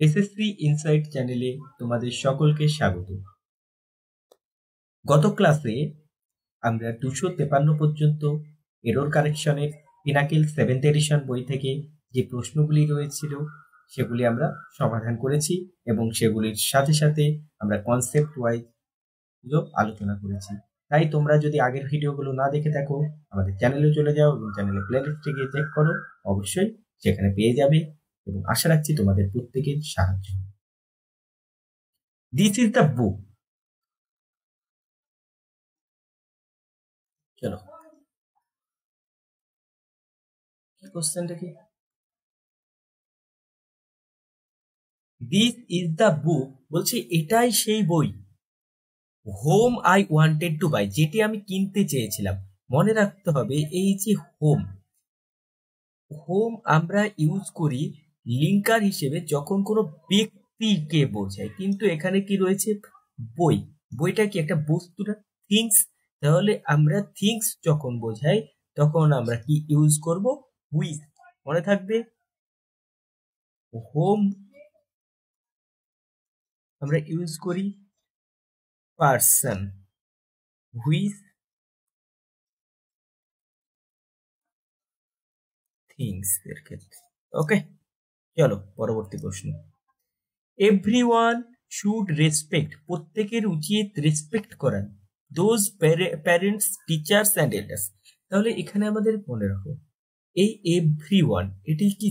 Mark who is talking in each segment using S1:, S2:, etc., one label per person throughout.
S1: SSC insight চ্যানেলে তোমাদের সকলকে স্বাগত। গত ক্লাসে আমরা 253 পর্যন্ত এরর কারেকশনের পিনাকেল 7th এডিশন বই থেকে যে প্রশ্নগুলি রয়েছিল সেগুলি আমরা সমাধান করেছি এবং সেগুলির সাথে সাথে আমরা কনসেপ্ট ওয়াইজ আলোচনা করেছি। তাই তোমরা যদি আগের ভিডিওগুলো না দেখে থাকো আমাদের চ্যানেলে চলে যাও এবং চ্যানেলে প্লেলিস্টে গিয়ে চেক করো, অবশ্যই সেখানে পেয়ে যাবে এবং আশা রাখছি তোমাদের প্রত্যেকের সাহায্য হবে। This is the book. চলো কি কোশ্চেনটা কি? দিস ইজ দ্য বুক, বলছি এটাই সেই বই। Whom I wanted to buy, যেটি আমি কিনতে চেয়েছিলাম। মনে রাখতে হবে এই যে হোম, হোম আমরা ইউজ করি লিঙ্কার হিসেবে যখন কোনো ব্যক্তিকে বোঝায়, কিন্তু এখানে কি রয়েছে? বই। বইটা কি একটা বস্তু না? থিংস। তাহলে আমরা থিংস যখন বোঝাই তখন আমরা কি ইউজ করব? হুইচ। মনে থাকবে হোম আমরা ইউজ করি পার্সন, হুইচ থিংস এর ক্ষেত্রে। ওকে, চলো পরবর্তী প্রশ্ন। এভরিওয়ান শুড রেসপেক্ট, প্রত্যেকের উচিত রেসপেক্ট করা those parents, teachers and elders. তাহলে এখানে আমাদের মনে রাখো এই এভরিওয়ান এটি কি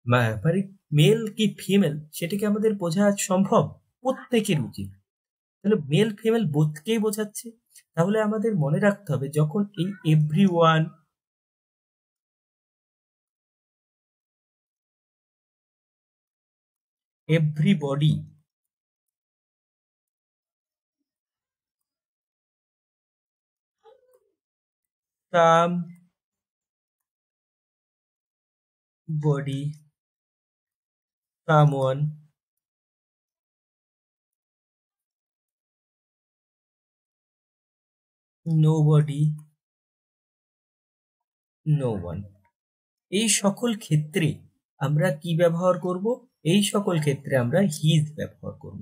S1: মানে মেল কি ফিমেল সেটাকে আমাদের বোঝা সম্ভব? প্রত্যেকের উচিত, তাহলে মেল ফিমেল বোধকেই বোঝাচ্ছে। তাহলে আমাদের মনে রাখতে হবে যখন এই everyone, everybody, somebody, someone, nobody, no one, এই সকল ক্ষেত্রে আমরা কি ব্যবহার করব? এই সকল ক্ষেত্রে আমরা হিজ ব্যবহার করব।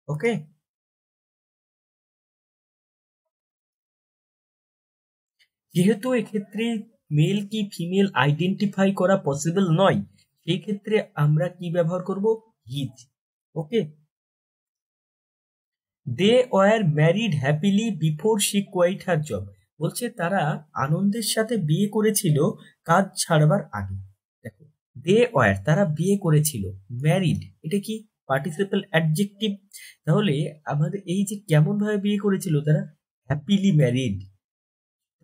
S1: ওকে, যেহেতু এক্ষেত্রে মেল কি ফিমেল আইডেন্টিফাই করা পসিবল নয়, সেই ক্ষেত্রে আমরা কি ব্যবহার করব? His. Okay, they were married happily before she quit her job, বলছে তারা আনন্দের সাথে বিয়ে করেছিল কাজ ছাড়বার আগে। দেখো দে ওয়ার তারা বিয়ে করেছিল, ম্যারিড এটা কি পার্টিসিপল অ্যাডজেক্টিভ। তাহলে আমাদের এই যে কেমন ভাবে বিয়ে করেছিল তারা? Happily married.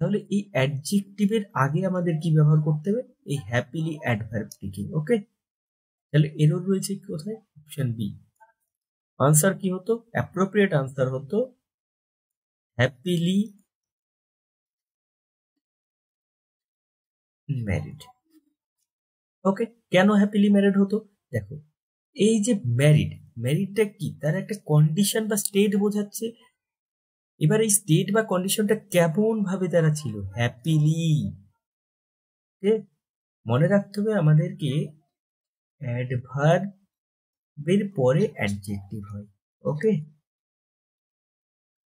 S1: তাহলে এই অ্যাডজেক্টিভের আগে আমাদের কি ব্যবহার করতে হবে? এই হ্যাপিলি অ্যাডভার্বটিকে। ওকে, তাহলে এরর রয়েছে কোথায়? Option B. আনসার কি হতো? অ্যাপ্রোপ্রিয়েট আনসার হতো হ্যাপিলি ম্যারিড। ওকে, কেন হ্যাপিলি ম্যারিড হতো? দেখো এই যে ম্যারিড, ম্যারিডটা কি? তার একটা কন্ডিশন বা স্টেট বোঝাচ্ছে। এবার এই স্টেট বা কন্ডিশনটা কেমন ভাবে তারা ছিল? হ্যাপিলি। মনে রাখতে হবে আমাদেরকে অ্যাডভার্বের পরে অ্যাডজেক্টিভ হয়। ওকে,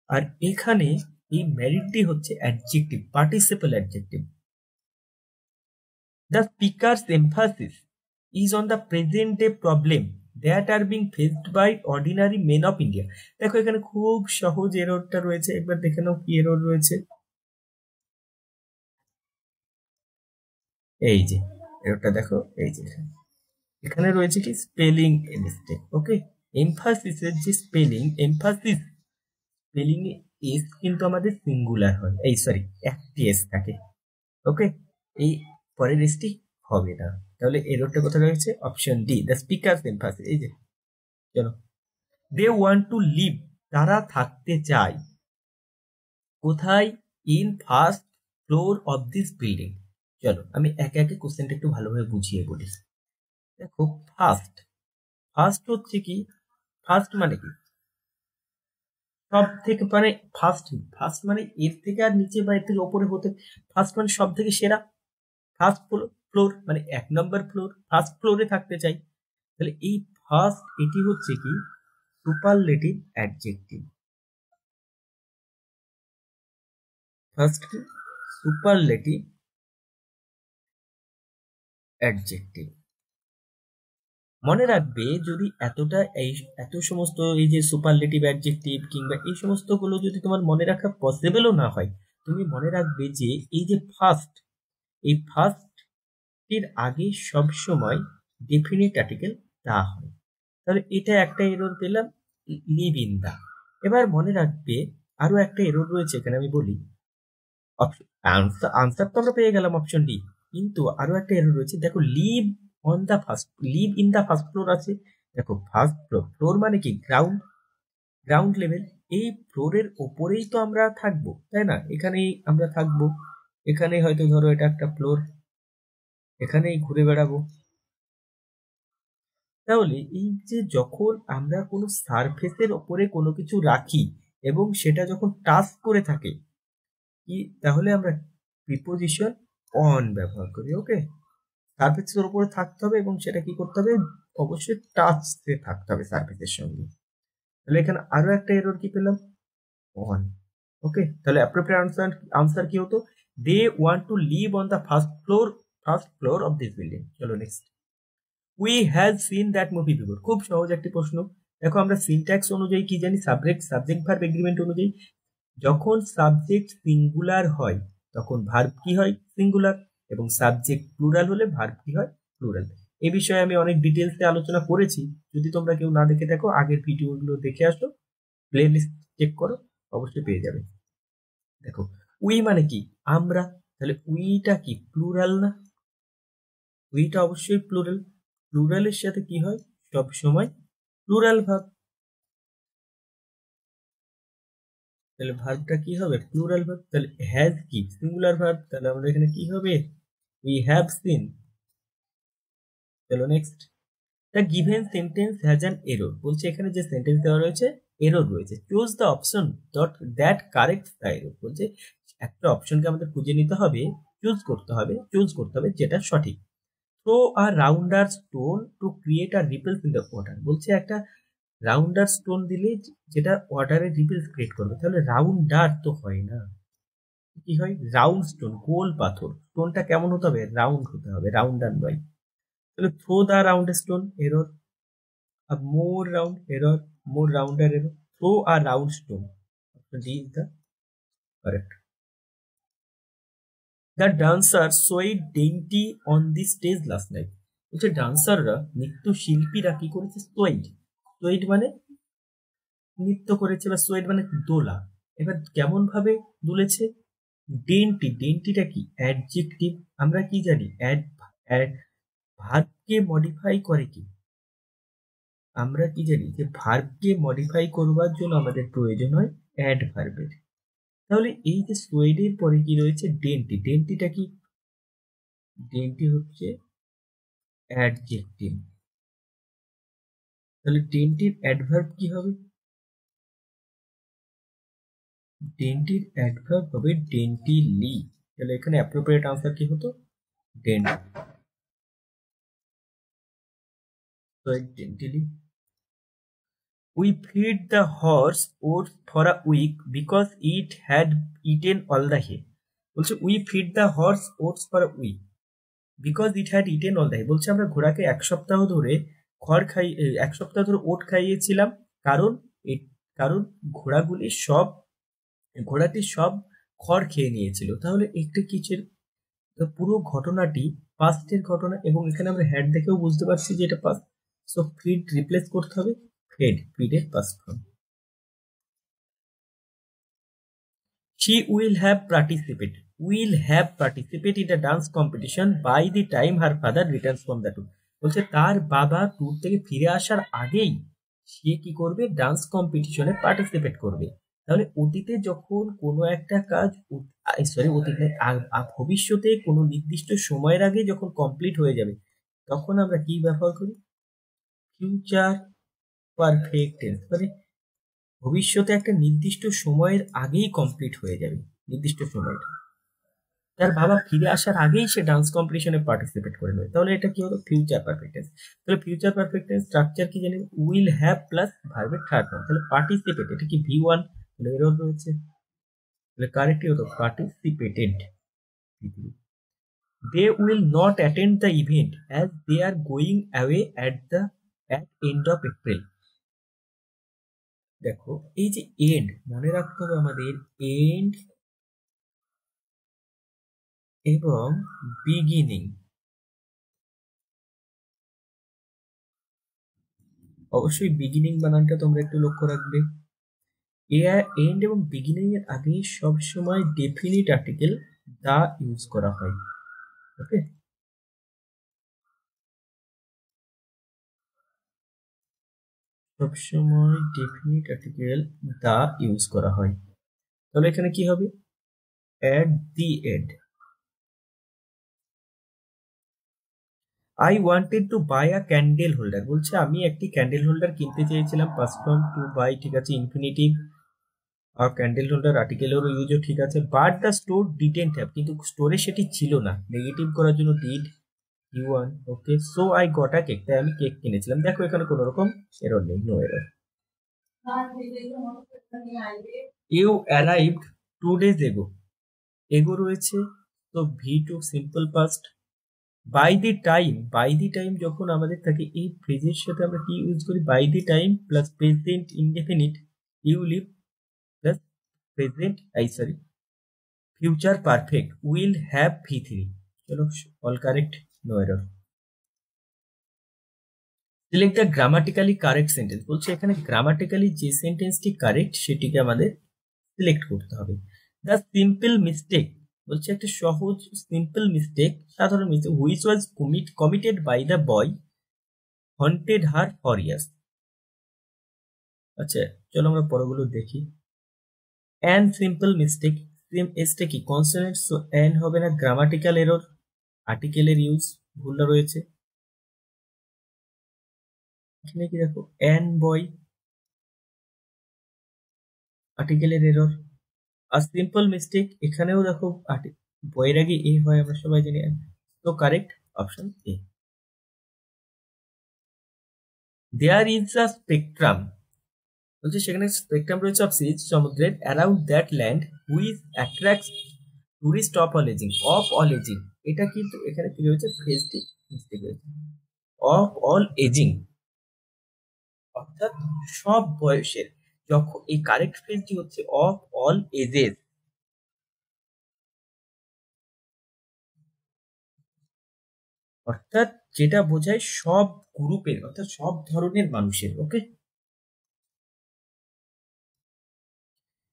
S1: আর এখানে এই ম্যারিডটি হচ্ছে adjective, participle adjective. The speaker's emphasis is on the present day problem that are being faced by ordinary men of India. দেখো এখানে খুব সহজ এররটা রয়েছে, একবার দেখে নাও কি এরর রয়েছে। এই যে এররটা দেখো, এই যে এখানে রয়েছে কি স্পেলিং মিস্টেক। ওকে, এমফাসিসের যে spelling, emphasis spelling A S কিন্তু আমাদের সিঙ্গুলার হয়, এই সরি একটি এস থাকে। ওকে, এই পরের এসটি হবে না। তাহলে এররটা কোথায় রয়েছে? Option D, the speakers emphasis. এই যে চলো, দে ওয়ান্ট টু লিভ, তারা থাকতে চায় কোথায়? In first floor of this building. চলো আমি একে একে কোশ্চেনটা একটু ভালোভাবে বুঝিয়ে বলি। দেখো ফার্স্ট, ফার্স্ট হচ্ছে কি? ফার্স্ট মানে কি? সব থেকে মানে ফার্স্ট, মানে এর থেকে আর নিচে বা এর থেকে ওপরে হতে, ফার্স্ট মানে সব থেকে সেরা। ফার্স্ট ফ্লোর, মানে 1 নম্বর ফ্লোর, ফার্স্ট ফ্লোরে থাকতে চাই। তাহলে এই ফার্স্ট এটি হচ্ছে কি সুপারলেটিভ অ্যাডজেক্টিভ। ফার্স্ট কি সুপারলেটিভ অ্যাডজেক্টিভ। মনে রাখবে যদি এত সমস্ত এই যে সুপারলেটিভ অ্যাডজেক্টিভ কিংবা এই সমস্ত গুলো যদি তোমার মনে রাখা পসিবলও না হয়, তুমি মনে রাখবে যে এই যে ফার্স্ট, এই ফার্স্ট এর আগে সব সময় ডেফিনিট আর্টিকেল দেওয়া হয়। তাহলে এটা একটা এরর পেলাম, লিভ ইন দা। এবার মনে রাখবে আরো একটা এরর রয়েছে এখানে, আমি বলি আনসার তো আমরা পেয়ে গেলাম অপশন ডি, কিন্তু আরো একটা এরর রয়েছে। দেখো live on the first, live in the first floor আছে। দেখো ফার্স্ট ফ্লোর, ফ্লোর মানে কি গ্রাউন্ড, গ্রাউন্ড লেভেল। এই ফ্লোরের ওপরেই তো আমরা থাকবো, তাই না? এখানেই আমরা থাকবো, এখানে হয়তো ধরো এটা একটা ফ্লোর, এখানেই ঘুরে বেড়াবো। তাহলে এই যে যখন আমরা কোনো সারফেসের ওপরে কোনো কিছু রাখি এবং সেটা যখন টাচ করে থাকে কি, তাহলে আমরা প্রিপোজিশন অন ব্যবহার করি। ওকে, সারফেসের উপরে থাকতে হবে এবং সেটা কি করতে হবে, অবশ্যই টাচে থাকতে হবে সারফেসের সঙ্গে। তাহলে এখানে আরো একটা এরর কি পেলাম, অন। ওকে, তাহলে অ্যাপ্রোপ্রিয়েট আনসার কি হতো, they want to live on the first floor of this building. চলো next, we have seen that movie before. খুব সহজ একটি প্রশ্ন। দেখো আমরা সিনট্যাক্স অনুযায়ী কি জানি, সাবজেক্ট ভার্ব এগ্রিমেন্ট অনুযায়ী যখন সাবজেক্ট সিঙ্গুলার হয় তখন ভার্ব কি হয়, সিঙ্গুলার, এবং সাবজেক্ট প্লুরাল হলে ভার্ব কি হয়, প্লুরাল। এই বিষয়ে আমি অনেক ডিটেলসে আলোচনা করেছি, যদি তোমরা কেউ না দেখে থাকো আগের ভিডিওগুলো দেখে আসো, প্লে লিস্ট চেক করো, অবশ্যই পেয়ে যাবে। দেখো উই মানে কি আমরা, তাহলে উইটা কি প্লুরাল না, উইটা অবশ্যই প্লুরাল, প্লুরালের সাথে কি হয় সব সময় প্লুরাল ভার্ব, তাহলে ভার্বটা কি হবে প্লুরাল ভার্ব। তাহলে হ্যাজ কি সিঙ্গুলার ভার্ব, তাহলে আমরা এখানে কি হবে উই হ্যাভ সিন। চলো next, the given sentence has an error. বলছে এখানে যে সেন্টেন্স দেওয়া রয়েছে এরর রয়েছে, choose the option that correct the error. বলছে একটা অপশনকে আমাদের খুঁজে নিতে হবে, চুজ করতে হবে যেটা সঠিক। Throw a rounder stone to create a ripples in the water. বলছে একটা রাউন্ডার স্টোন দিলে যেটা ওয়াটারে রিপেলস ক্রিয়েট করবে, তাহলে রাউন্ডার তো হয় না, কি হয় রাউন্ড স্টোন, গোল পাথর। স্টোনটা কেমন হতে হবে, রাউন্ড হতে হবে, রাউন্ডার নয়। তাহলে throw the round stone error, more round error, more rounder error, throw a round stone, D is the correct. The dancer swayed dainty on the stage last night. বলছে ডান্সাররা, নৃত্যশিল্পীরা কি করেছে, সোয়েড, সোয়েড মানে নৃত্য করেছে, বা সোয়েড মানে দোলা। এবার কেমন ভাবে দুলেছে, ডেন্টি, ডেন্টিটা কি অ্যাডজেক্টিভ, আমরা কি জানি ভার্বকে মডিফাই করে কি, আমরা কি জানি যে ভার্বকে মডিফাই করবার জন্য আমাদের প্রয়োজন হয় অ্যাডভার্বের। তাহলে এই যে সোয়েডের পরে কি রয়েছে ডেন্টি, ডেন্টিটা কি, ডেন্টি হচ্ছে অ্যাডজেক্টিভ, তাহলে ডেন্টির অ্যাডভার্ব কি হবে, ডেন্টির অ্যাডভার্ব হবে ডেন্টিলি। তাহলে এখানে অ্যাপ্রোপ্রিয়েট আনসার কি হতো, ডেন্টি, ডেন্টিলি। We feed the horse oats for a week because it had eaten all the hay. বলছে we feed the horse oats for a week because it had eaten all the hay. বলছে আমরা ঘোড়াকে এক সপ্তাহ ধরে ওট খাইয়েছিলাম, কারণ কারণ ঘোড়াটি সব খড় খেয়ে নিয়েছিল। তাহলে একটা কিচের পুরো ঘটনাটি পাস্টের ঘটনা, এবং এখানে আমরা হ্যাড দেখেও বুঝতে পারছি যে এটা পাস্ট, সো ফিড রিপ্লেস করতে হবে ফিডের past form. She will have participated in the dance competition by the time her father returns from the tour. বলছে তার বাবা ট্যুর থেকে ফিরে আসার আগেই সে কি করবে, ডান্স কম্পিটিশনে পার্টিসিপেট করবে। তাহলে অতীতে যখন কোনো একটা কাজ, অতীতে ভবিষ্যতে কোনো নির্দিষ্ট সময়ের আগে যখন কমপ্লিট হয়ে যাবে, তখন আমরা কি ব্যবহার করি, ফিউচার পারফেক্ট টেন্স, মানে ভবিষ্যতে একটা নির্দিষ্ট সময়ের আগেই কমপ্লিট হয়ে যাবে নির্দিষ্ট সময়টা। তার বাবা ফিরে আসার আগেই সে ডান্স কম্পিটিশনে পার্টিসিপেট করে নেবে, তাহলে এটা কি হলো? Future perfect tense. তাহলে ফিউচার পারফেক্ট টেন্স স্ট্রাকচার কি জানি? উইল হ্যাভ প্লাস ভার্বের থার্ড ফর্ম। তাহলে পার্টিসিপেট, এটা কি V1? তাহলে এরর রয়েছে, তাহলে কারেক্ট হলো participated. They will not attend the event as they are going away at end of April। দেখো এই যে এন্ড, মনে রাখতে হবে আমাদের এন্ড এবং বিগিনিং। অবশ্যই বিগিনিং বানানটা তোমরা একটু লক্ষ্য রাখবে। এন্ড এবং বিগিনিং এর আগে সবসময় ডেফিনিট আর্টিকেল দা ইউজ করা হয়। ওকে, সবসময় ডেফিনিট আর্টিকেল দা ইউজ করা হয়। তাহলে এখানে কি হবে? At the end. I wanted to buy a candle holder, বলছে আমি একটি ক্যান্ডেল হোল্ডার কিনতে চেয়েছিলাম। পাস্ট ফর্ম টু বাই, ঠিক আছে। ইনফিনিটিভ আর ক্যান্ডেল হোল্ডার আর্টিকেলেরও ইউজও ঠিক আছে। But the store didn't have, কিন্তু স্টোরে সেটি ছিল না। নেগেটিভ করার জন্য did U1। Okay, so I got a cake, তাই আমি কেক কিনেছিলাম। দেখো এখানে কোনো রকম এরর নেই, no error. You arrived 2 days ago, ago রয়েছে, তো V2 simple past. By the time যখন আমাদের থাকে এই ফ্রেজের সাথে আমরা কি ইউজ করি? By the time plus present indefinite you live plus present future perfect will have V3। চলো all correct, no error. Select the grammatically correct sentence, বলছে এখানে গ্রামাটিক্যালি যে সেন্টেন্সটি কারেক্ট সেটিকে আমাদের সিলেক্ট করতে হবে। দ্য সিম্পল মিস্টেক, বলছে একটা সহজ সিম্পল মিস্টেক, সাধারণ mistake, which was committed by the boy haunted her for years. আচ্ছা চলো আমরা পরগুলো দেখি। অ্যান সিম্পল মিস্টেক, এসটা কি কনসোনেন্ট, সো অ্যান হবে না। গ্রামাটিক্যাল এরর, আর্টিকেলের ইউজ ভুলটা রয়েছে এখানে। কি দেখো অ্যান বয়, আর্টিকেলের এরর। আর সিম্পল মিস্টেক এখানেও দেখো বইয়ের আগে এ হয়, আমরা সবাই জানি। তো correct option A. There is a spectrum, বলছে সেখানে স্পেকট্রাম রয়েছে অফ সিজ সমুদ্রের around that land which attracts tourist of all aging. Of all aging, এটা কিন্তু এখানে কি রয়েছে? ফ্রেজটি মিস্টেক রয়েছে। অফ অল এজিং অর্থাৎ সব বয়সের। যখন এই কারেক্ট ফ্রেজটি হচ্ছে অফ অল এজেস, অর্থাৎ যেটা বোঝায় সব গ্রুপের, অর্থাৎ সব ধরনের মানুষের। ওকে,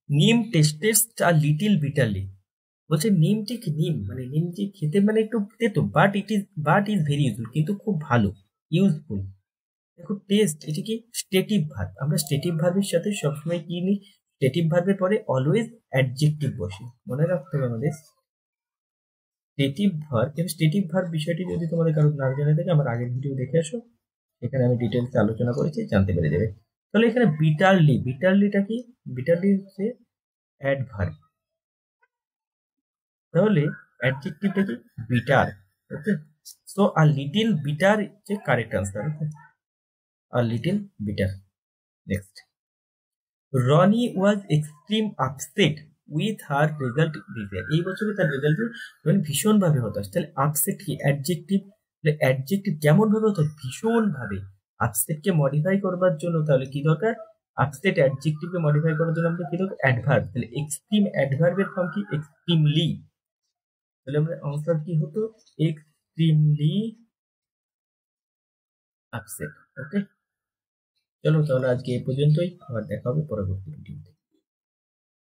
S1: নিম টেস্টেড আ লিটিল বিটারলি, বলছে নিমটি কি নিম মানে নিমটি খেতে মানে একটু তেতো, বাট ইজ ভেরি ইউজফুল, কিন্তু খুব ভালো, ইউজফুল। দেখো টেস্ট, এটি কি স্টেটিভ ভার্ব। আমরা স্টেটিভ ভার্বের সাথে সবসময় কি নিই? স্টেটিভ ভার্বের পরে অলওয়েজ অ্যাডজেক্টিভ বসে, মনে রাখতে হবে আমাদের। স্টেটিভ ভার্ব এবং স্টেটিভ ভার্ব বিষয়টি যদি তোমাদের কারো না জানা থাকে, আমার আগের ভিডিও দেখে আসো, এখানে আমি ডিটেলস আলোচনা করেছি, জানতে পেরে যাবে। তাহলে এখানে বিটারলি, বিটারলিটা কি? বিটারলি হচ্ছে অ্যাডভার্ব, তাহলে অ্যাডজেক্টিভটা কি? Bitter. Okay, so a little bitter যে correct answer. Okay, a little bitter. Next, Roni was extreme upset with her result this year, এই বছরে তার রেজাল্টে মানে ভীষণ ভাবে হতাশ। তাহলে আপসেট কি? অ্যাডজেক্টিভ। অ্যাডজেক্টিভ কেমন ভাবে হতো? ভীষণ ভাবে। আপসেটকে মডিফাই করবার জন্য তাহলে কি দরকার? আপসেট অ্যাডজেক্টিভকে মডিফাই করার জন্য আমাদের কি দরকার? অ্যাডভার্ব। তাহলে এক্সট্রিম অ্যাডভার্বের ফর্ম কি? এক্সট্রিমলি। তাহলে আমরা আনসার কি হতো? Extremely upset. ওকে, চলো তাহলে আজকে এই পর্যন্তই, আবার দেখা হবে পরবর্তী ভিডিওতে।